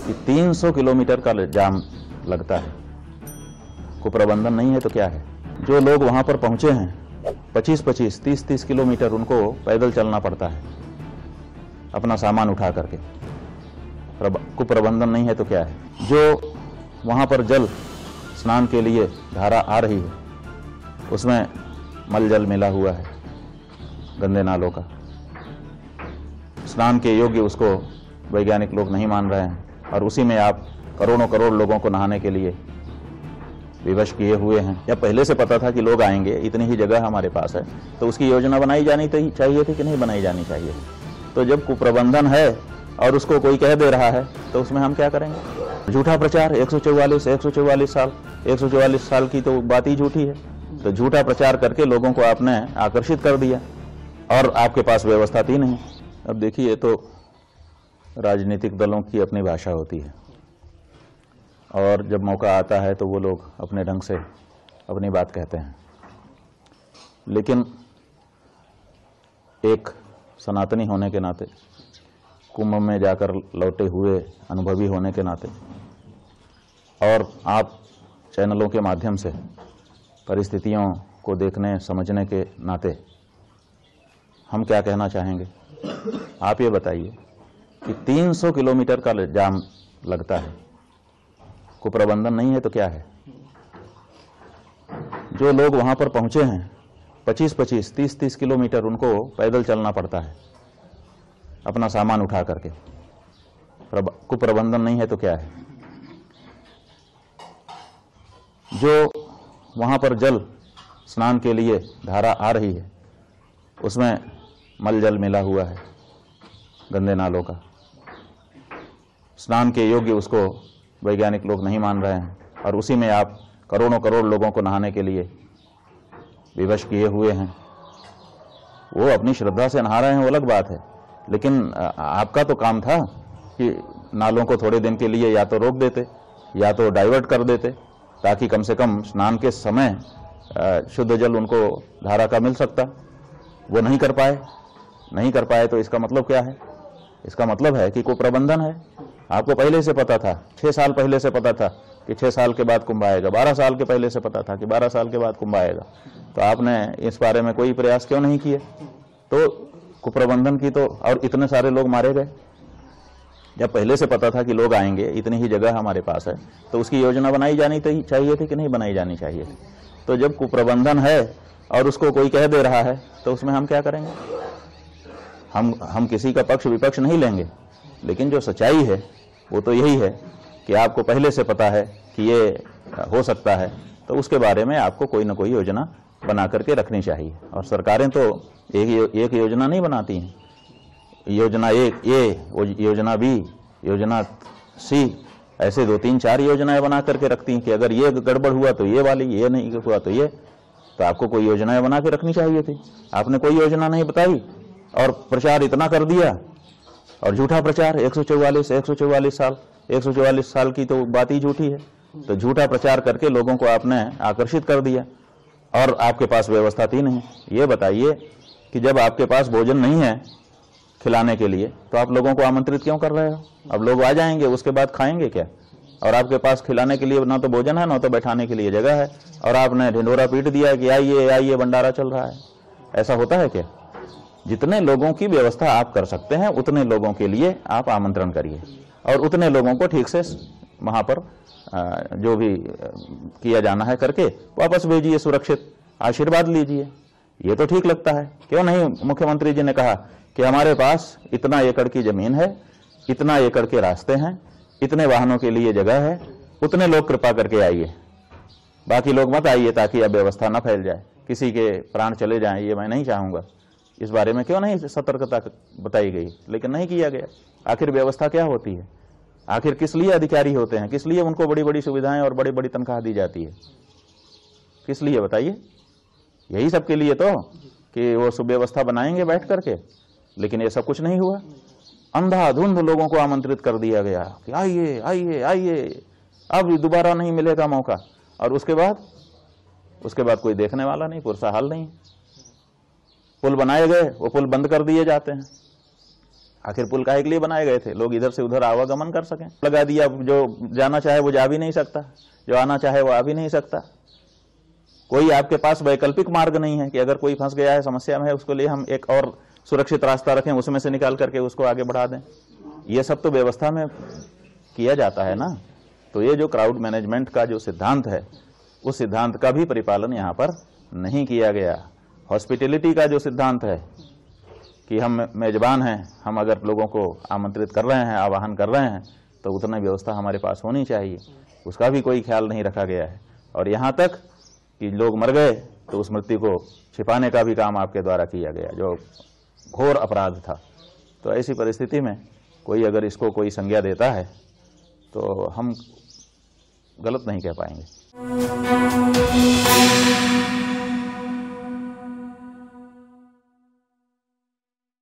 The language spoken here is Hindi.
कि 300 किलोमीटर का जाम लगता है। कुप्रबंधन नहीं है तो क्या है? जो लोग वहां पर पहुंचे हैं 25-25, 30-30 किलोमीटर उनको पैदल चलना पड़ता है अपना सामान उठा करके। कुप्रबंधन नहीं है तो क्या है? जो वहां पर जल स्नान के लिए धारा आ रही है उसमें मल जल मिला हुआ है गंदे नालों का, स्नान के योग्य उसको वैज्ञानिक लोग नहीं मान रहे हैं और उसी में आप करोड़ों करोड़ लोगों को नहाने के लिए विवश किए हुए हैं। या पहले से पता था कि लोग आएंगे, इतनी ही जगह हमारे पास है, तो उसकी योजना बनाई जानी चाहिए थी कि नहीं बनाई जानी चाहिए? तो जब कुप्रबंधन है और उसको कोई कह दे रहा है तो उसमें हम क्या करेंगे? झूठा प्रचार 144 साल की तो बात ही झूठी है। तो झूठा प्रचार करके लोगों को आपने आकर्षित कर दिया और आपके पास व्यवस्था थी नहीं। अब देखिए, तो राजनीतिक दलों की अपनी भाषा होती है और जब मौका आता है तो वो लोग अपने ढंग से अपनी बात कहते हैं, लेकिन एक सनातनी होने के नाते, कुंभ में जाकर लौटे हुए अनुभवी होने के नाते और आप चैनलों के माध्यम से परिस्थितियों को देखने समझने के नाते हम क्या कहना चाहेंगे? आप ये बताइए कि 300 किलोमीटर का जाम लगता है। कुप्रबंधन नहीं है तो क्या है? जो लोग वहां पर पहुंचे हैं 25-25, 30-30 किलोमीटर उनको पैदल चलना पड़ता है अपना सामान उठा करके। कुप्रबंधन नहीं है तो क्या है? जो वहां पर जल स्नान के लिए धारा आ रही है उसमें मल जल मिला हुआ है गंदे नालों का, स्नान के योग्य उसको वैज्ञानिक लोग नहीं मान रहे हैं और उसी में आप करोड़ों करोड़ लोगों को नहाने के लिए विवश किए हुए हैं। वो अपनी श्रद्धा से नहा रहे हैं, वो अलग बात है, लेकिन आपका तो काम था कि नालों को थोड़े दिन के लिए या तो रोक देते या तो डाइवर्ट कर देते, ताकि कम से कम स्नान के समय शुद्ध जल उनको धारा का मिल सकता। वो नहीं कर पाए तो इसका मतलब क्या है? इसका मतलब है कि कोई प्रबंधन है। आपको पहले से पता था, 6 साल पहले से पता था कि 6 साल के बाद कुंभ आएगा, 12 साल के पहले से पता था कि 12 साल के बाद कुंभ आएगा, तो आपने इस बारे में कोई प्रयास क्यों नहीं किए? तो कुप्रबंधन की तो, और इतने सारे लोग मारे गए। जब पहले से पता था कि लोग आएंगे, इतनी ही जगह हमारे पास है, तो उसकी योजना बनाई जानी चाहिए थी कि नहीं बनाई जानी चाहिए थी? तो जब कुप्रबंधन है और उसको कोई कह दे रहा है तो उसमें हम क्या करेंगे? हम किसी का पक्ष विपक्ष नहीं लेंगे, लेकिन जो सच्चाई है वो तो यही है कि आपको पहले से पता है कि ये हो सकता है, तो उसके बारे में आपको कोई ना कोई योजना बना करके रखनी चाहिए। और सरकारें तो एक योजना नहीं बनाती हैं, योजना ए, योजना बी, योजना सी, ऐसे 2-3-4 योजनाएं बना करके रखती हैं कि अगर ये गड़बड़ हुआ तो ये वाली, ये नहीं हुआ तो ये। तो आपको कोई योजनाएं बना के रखनी चाहिए थी। आपने कोई योजना नहीं बताई और प्रचार इतना कर दिया, और झूठा प्रचार 144 साल की तो बात ही झूठी है। तो झूठा प्रचार करके लोगों को आपने आकर्षित कर दिया और आपके पास व्यवस्था थी नहीं। ये बताइए कि जब आपके पास भोजन नहीं है खिलाने के लिए तो आप लोगों को आमंत्रित क्यों कर रहे हो? अब लोग आ जाएंगे, उसके बाद खाएंगे क्या? और आपके पास खिलाने के लिए ना तो भोजन है ना तो बैठाने के लिए जगह है, और आपने ढिंढोरा पीट दिया कि आइए आइए भंडारा चल रहा है। ऐसा होता है क्या? जितने लोगों की व्यवस्था आप कर सकते हैं उतने लोगों के लिए आप आमंत्रण करिए और उतने लोगों को ठीक से वहां पर जो भी किया जाना है करके वापस भेजिए, सुरक्षित आशीर्वाद लीजिए। ये तो ठीक लगता है। क्यों नहीं? मुख्यमंत्री जी ने कहा कि हमारे पास इतना एकड़ की जमीन है, इतना एकड़ के रास्ते हैं, इतने वाहनों के लिए जगह है, उतने लोग कृपा करके आइए, बाकी लोग मत आइए ताकि अब व्यवस्था न फैल जाए, किसी के प्राण चले जाएं, ये मैं नहीं चाहूंगा। इस बारे में क्यों नहीं सतर्कता बताई गई? लेकिन नहीं किया गया। आखिर व्यवस्था क्या होती है? आखिर किस लिए अधिकारी होते हैं? किस लिए उनको बड़ी बड़ी सुविधाएं और बड़ी बड़ी तनख्वाह दी जाती है? किस लिए बताइए? यही सब के लिए तो कि वो सुव्यवस्था बनाएंगे बैठ करके। लेकिन ये सब कुछ नहीं हुआ। अंधाधुंध लोगों को आमंत्रित कर दिया गया कि आइए आइए आइए, अब दोबारा नहीं मिलेगा मौका। और उसके बाद कोई देखने वाला नहीं, पुरसा हाल नहीं। पुल बनाए गए, वो पुल बंद कर दिए जाते हैं। आखिर पुल काहे के लिए बनाए गए थे? लोग इधर से उधर आवागमन कर सकें। लगा दिया, जो जाना चाहे वो जा भी नहीं सकता, जो आना चाहे वो आ भी नहीं सकता। कोई आपके पास वैकल्पिक मार्ग नहीं है कि अगर कोई फंस गया है, समस्या में है, उसके लिए हम एक और सुरक्षित रास्ता रखें, उसमें से निकाल करके उसको आगे बढ़ा दें। ये सब तो व्यवस्था में किया जाता है ना। तो ये जो क्राउड मैनेजमेंट का जो सिद्धांत है, उस सिद्धांत का भी परिपालन यहाँ पर नहीं किया गया। हॉस्पिटैलिटी का जो सिद्धांत है कि हम मेजबान हैं, हम अगर लोगों को आमंत्रित कर रहे हैं, आवाहन कर रहे हैं, तो उतनी व्यवस्था हमारे पास होनी चाहिए, उसका भी कोई ख्याल नहीं रखा गया है। और यहाँ तक कि लोग मर गए तो उस मृत्यु को छिपाने का भी काम आपके द्वारा किया गया, जो घोर अपराध था। तो ऐसी परिस्थिति में कोई अगर इसको कोई संज्ञा देता है तो हम गलत नहीं कह पाएंगे।